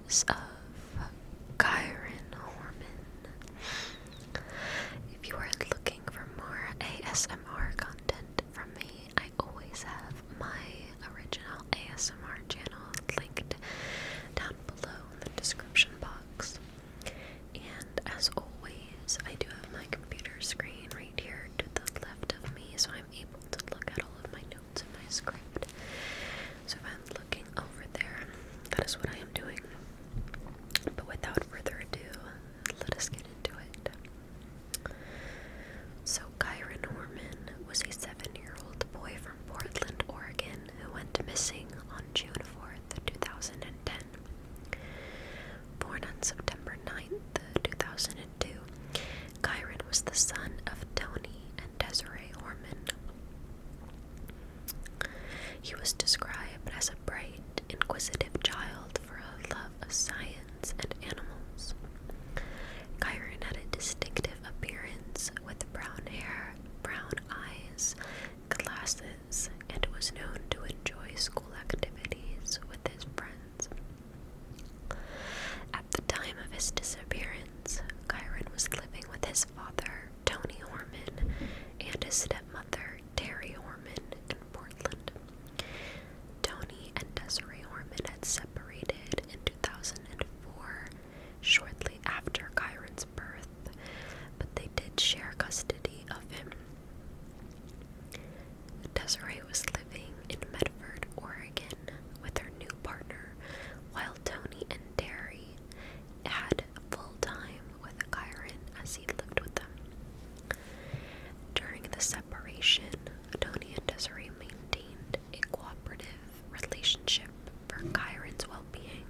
Memories of Kyron Horman. If you are looking for more ASMR content from me, I always have my original ASMR channel linked down below in the description box. And as always, I do have my computer screen right here to the left of me, so I'm able to look at all of my notes and my script. So if I'm looking over there, that is what I am doing. But without further ado, let us get into it. So Kyron Horman was a 7-year-old boy from Portland, Oregon, who went missing on June 4th, 2010. Born on September 9th, 2002, Kyron was the son of Tony and Desiree Horman. He was described as a bright, inquisitive child for a love of science and animals. Kyron had a distinctive appearance with brown hair, brown eyes, glasses, and was known to enjoy school activities with his friends. At the time of his disappearance, Kyron was living with his father, Tony Horman, and his stepmother, Terry Horman, in Portland. Tony and Desiree Horman had separated in 2004, shortly after Kyron's birth, but they did share custody of him. Desiree was living in Medford, Oregon, with her new partner, while Tony and Terry had full time with Kyron as he lived with them. During the separation, Tony and Desiree maintained a cooperative relationship for Kyron's well-being,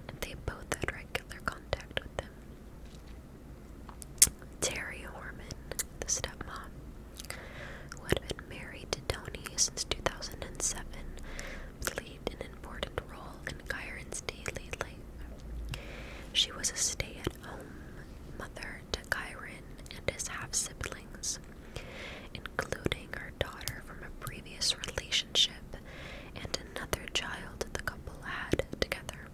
and they both had regular contact with him. Terry Horman, the stepmom, who had been married to Tony since 2007, played an important role in Kyron's daily life. She was a stay-at-home mother to Kyron and his half-siblings, including her daughter from a previous relationship and another child the couple had together.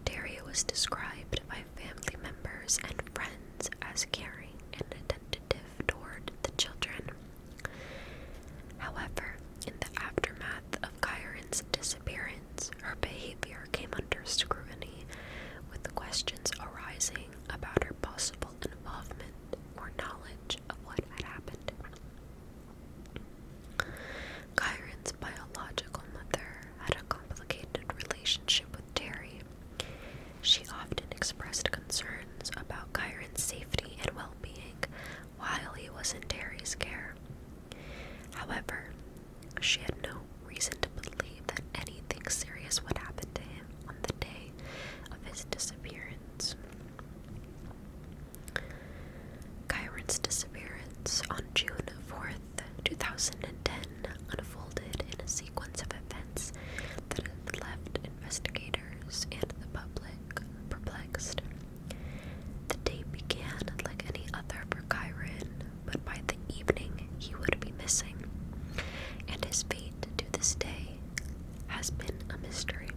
Daria was described by family members and friends as caring and attentive toward the children. However, in the aftermath of Kyron's disappearance, her behavior came under scrutiny, with questions arising about her possible involvement or knowledge of what had happened. Kyron's biological mother had a complicated relationship with Terry. She often expressed concerns about Kyron's safety and well-being while he was in Terry's care. However, she had no reason to believe that anything serious would happen to him on the day of his disappearance. Kyron's disappearance on June 4th, 2010 unfolded in a sequence of events that have left investigators and the public perplexed. The day began like any other for Kyron, but by the evening he would be missing, and his fate to this day has been a mystery.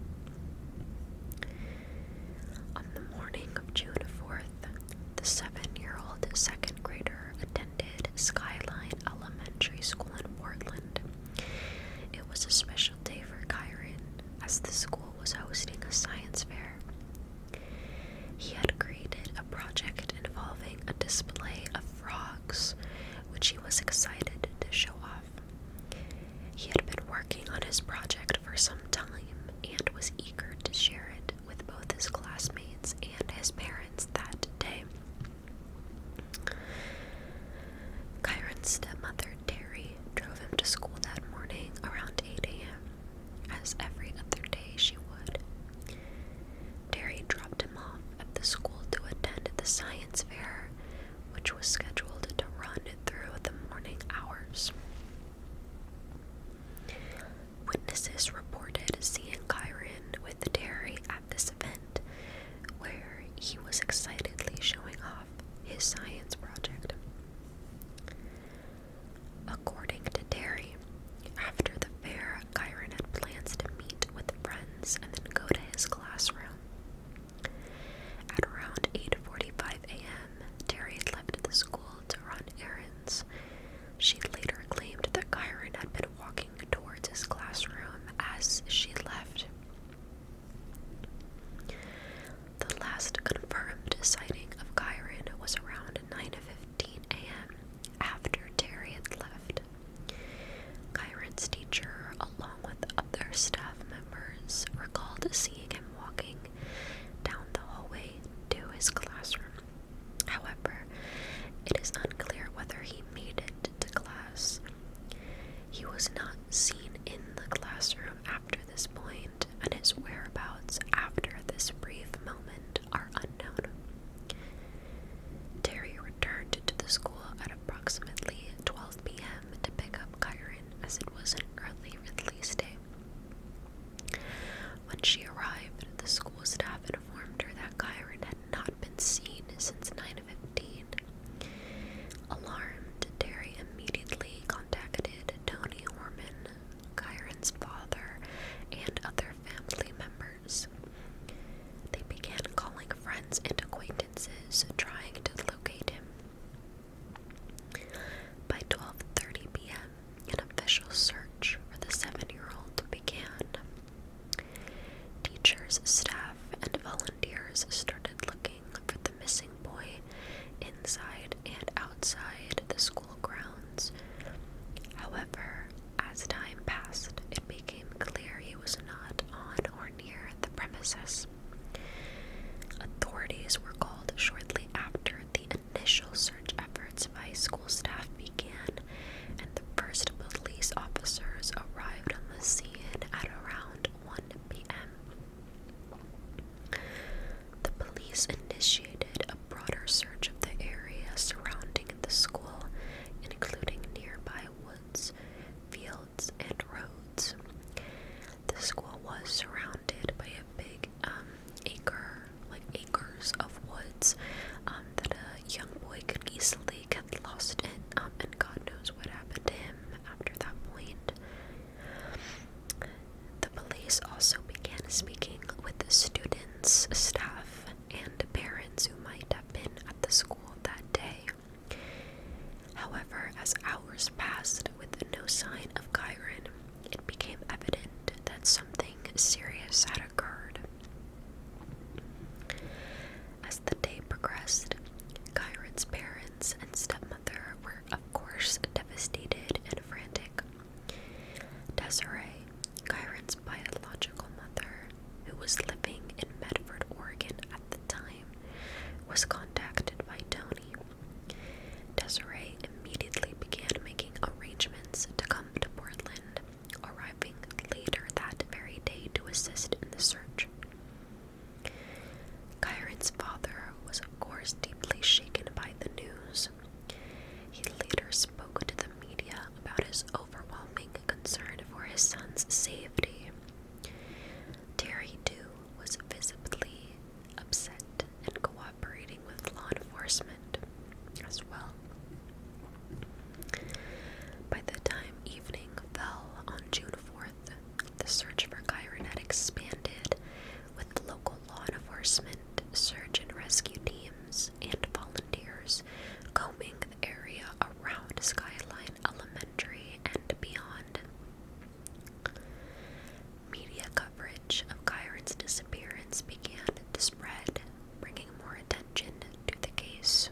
On the morning of June 4th, the 7-year-old second grader attended Skyline Elementary School in Portland. It was a special day for Kyron, as the school was hosting a science fair. He had created a project involving a display of frogs, which he was excited to show off. He had been working on his project for some time and was eager to share it with both his classmates and his parents that day. Kyron's stepmother, Terry, drove him to school that morning around 8 a.m., as every other day she would. Terry dropped him off at the school to attend the science fair, which was scheduled to run through the morning hours. Witnesses reported seeing Kyron with Terry at this event, where he was excitedly showing off his science project. According to Terry, recalled seeing him walking down the hallway to his classroom. However, it is unclear whether he made it to class. He was not seen in the classroom after this point, and his whereabouts after this brief moment are unknown. Terry returned to the school at approximately 12 p.m. to pick up Kyron, as it was an early release day. When she arrived, the school staff informed her that Kyron had not been seen since 9:15. Alarmed, Terry immediately contacted Tony Horman, Kyron's father, and other family members. They began calling friends and acquaintances, trying to locate him. By 12:30 p.m., an official search for the 7-year-old began. Teachers, staff, and volunteers started looking for the missing boy inside and outside the school grounds. However, as time passed, it became clear he was not on or near the premises. Authorities were called shortly after the initial search efforts by school staff began, and the first police officers arrived on the scene at around 1 p.m. The police initiated a broader search of the area surrounding the school, including nearby woods, fields, and roads. The school was surrounded by a big acres of woods that a young boy could easily get lost in, and God knows what happened to him after that point. The police also began speaking with the students, staff, and parents who might have been at the school that day. However, as hours passed with no sign of Kyron, it became evident that something serious had occurred. As the day progressed, Kyron's parents and stepmother were, of course, devastated and frantic. Desiree, Kyron's biological mother, who was living in Medford, Oregon at the time, was contacted by Tony. Desiree immediately began making arrangements to come to Portland, arriving later that very day to assist in the search. Kyron's father was, of course, deeply shaken by the news. He later spoke to the media about his overwhelming concern for his son's safety. Terry, too, was visibly upset and cooperating with law enforcement as well. By the time evening fell on June 4th, the search for Kyron had expanded, with local law enforcement, search and rescue teams, and volunteers combing the area around Skyline Elementary and beyond. Media coverage of Kyron's disappearance began to spread, bringing more attention to the case.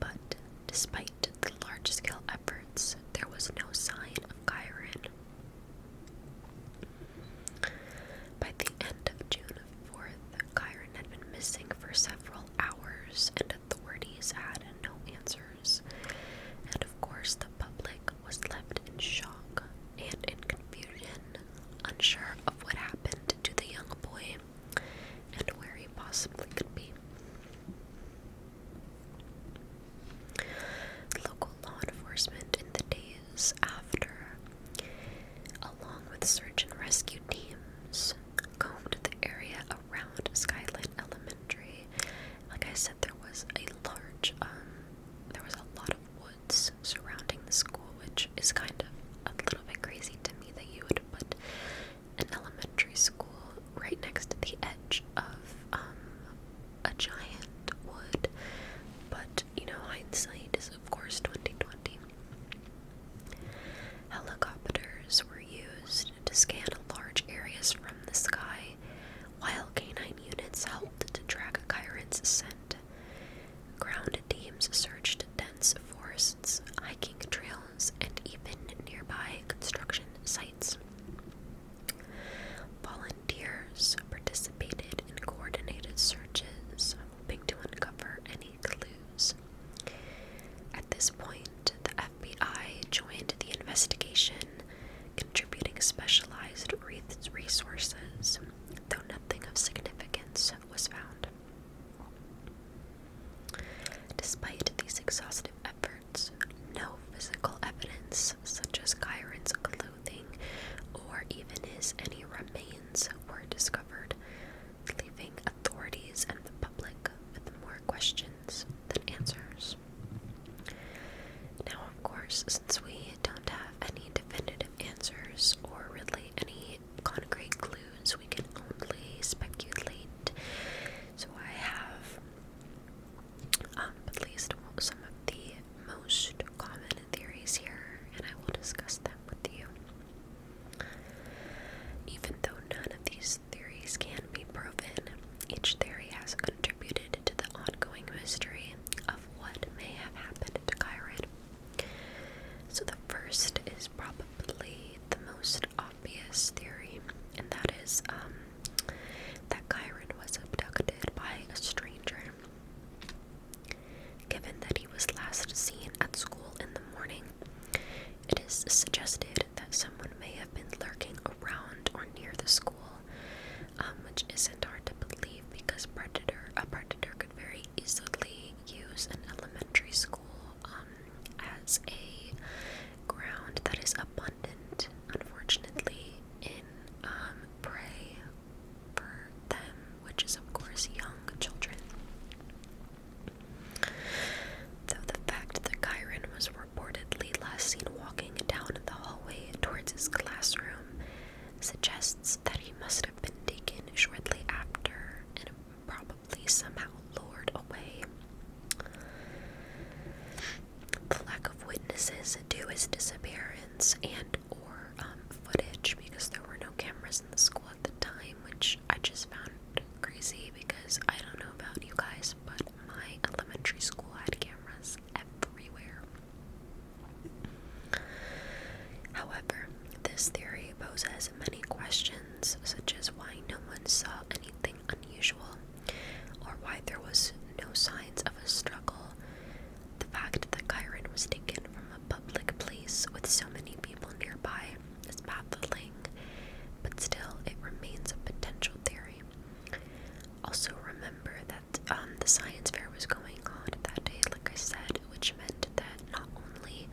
But despite the large-scale efforts, there was no sign of Kyron. By the end of June 4th, Kyron had been missing for several hours, and authorities had no answers. And of course, the public was left in shock and in confusion, unsure of what happened to the young boy and where he possibly could be. Local law enforcement in the days after, along with search and rescue teams, combed the area around Skyline Elementary. Like I said, there was a lot of woods surrounding the school, which is kind of a little bit crazy to me that you would put an elementary school right next to the edge of a giant wood. But, hindsight is of course 2020. Helicopters were used to scan a large area specialized resources, though nothing of significance was found. Despite these exhaustive efforts, no physical evidence, such as Kyron's clothing or even his any remains, were discovered, leaving authorities and the public with more questions than answers. Now, of course, since we don't have any definitive answers or really any concrete clues, we can only speculate. So I have at least some of the most common theories here, and I will discuss them with you. Even though none of these theories can be proven, each theory has contributed to the ongoing mystery of what may have happened to Chiron. So the first is probably the most obvious theory, and that is that Chiron was abducted by a stranger. Given that he was last seen at school in the morning, it is suggested that someone may have been lurking around or near the school, which isn't hard to believe because a predator could very easily use an elementary school as a ground that is abundant, unfortunately, in prey for them, which is of course young children. Though the fact that Chiron was reportedly last seen walking down the hallway towards his classroom suggests that he must have been taken shortly after and probably somehow lured away. The lack of witnesses to his disappearance and or footage, because there were no cameras in the school at the time, which I just found crazy because I don't know about you guys, but my elementary school had cameras everywhere. However, this theory poses many questions, such as why no one saw anything unusual, or why there was no signs of a struggle. The fact that Chiron was taken from a public place with so many people nearby is baffling, but still it remains a potential theory. Also remember that the science fair was going on that day, like I said, which meant that not only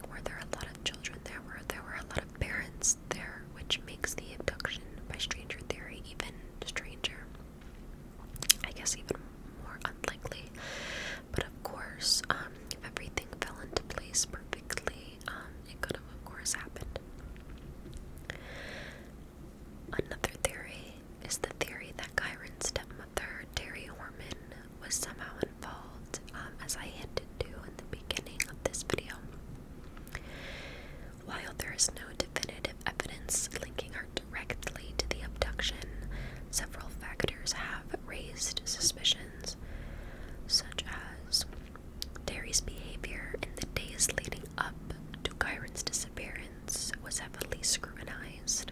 were there a lot of children there were a lot of parents there, which makes the abduction by stranger theory even stranger. I guess even more unlikely. But of course, if everything fell into place perfectly, it could have of course happened. Another theory is the theory that Chiron's stepmother, Terry Horman, was somehow involved, as I hinted to in the beginning of this video. While there is no definitive evidence linking her directly to the abduction, several factors have raised suspicions, such as Terry's behavior in the days leading up to Chiron's disappearance was heavily scrutinized.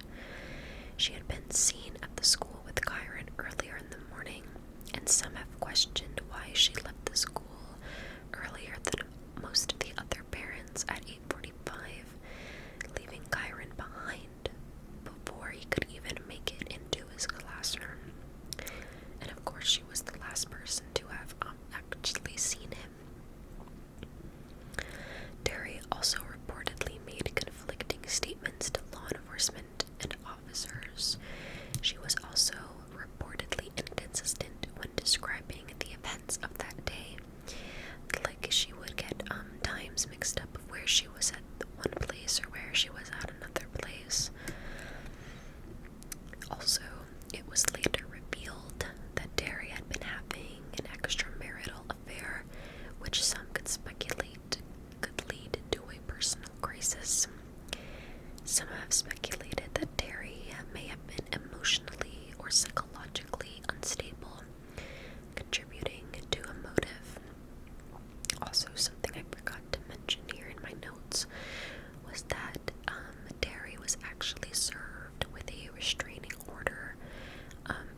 She had been seen at the school with Chiron earlier in the morning, and some have questioned why she left the school earlier than most of the other parents at 8:45, leaving Chiron behind before he could even make it into his classroom. And of course, she was the last person to have actually seen him. Terry also reportedly made conflicting statements to law enforcement and officers. She was also reportedly inconsistent when describing the events of that day. Like she would get times mixed up of where she was at one place or where she was at another place. Also, it was later revealed that Terry had been having an extramarital affair, which some could speculate could lead to a personal crisis. Some have speculated that Terry may have been emotionally or psychologically unstable, contributing to a motive. Also, something I forgot to mention here in my notes was that Terry was actually served with a restraining order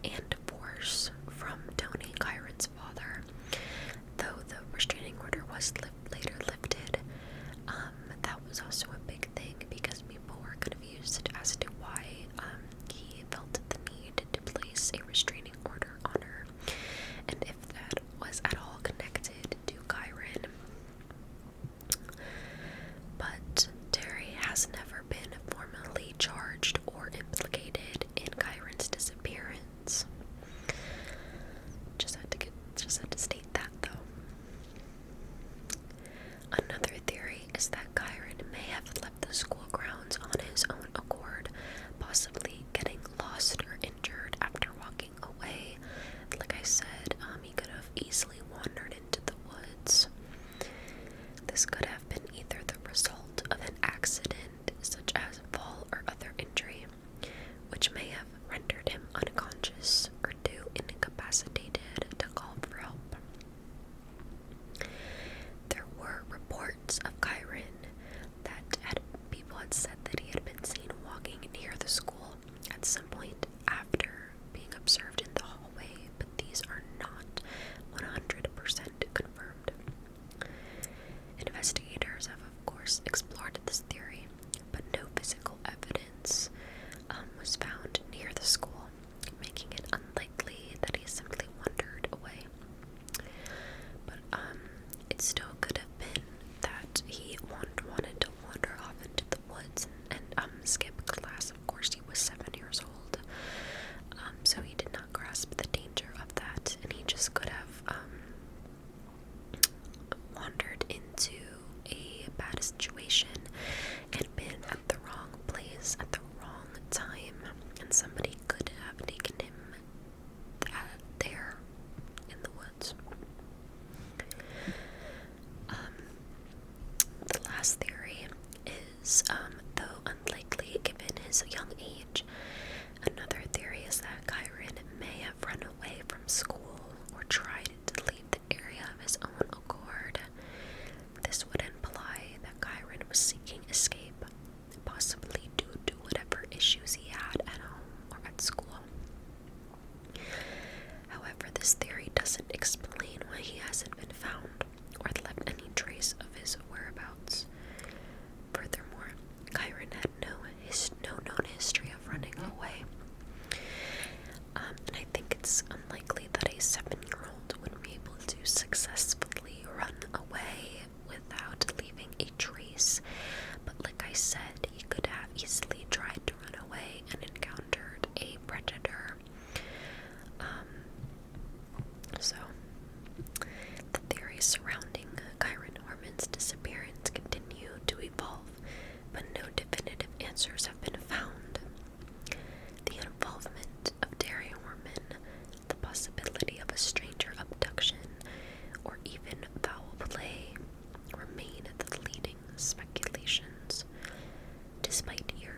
and divorce from Tony, Chiron's father. Though the restraining order was later lifted, that was also a big thing because people were confused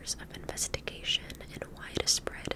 years of investigation and widespread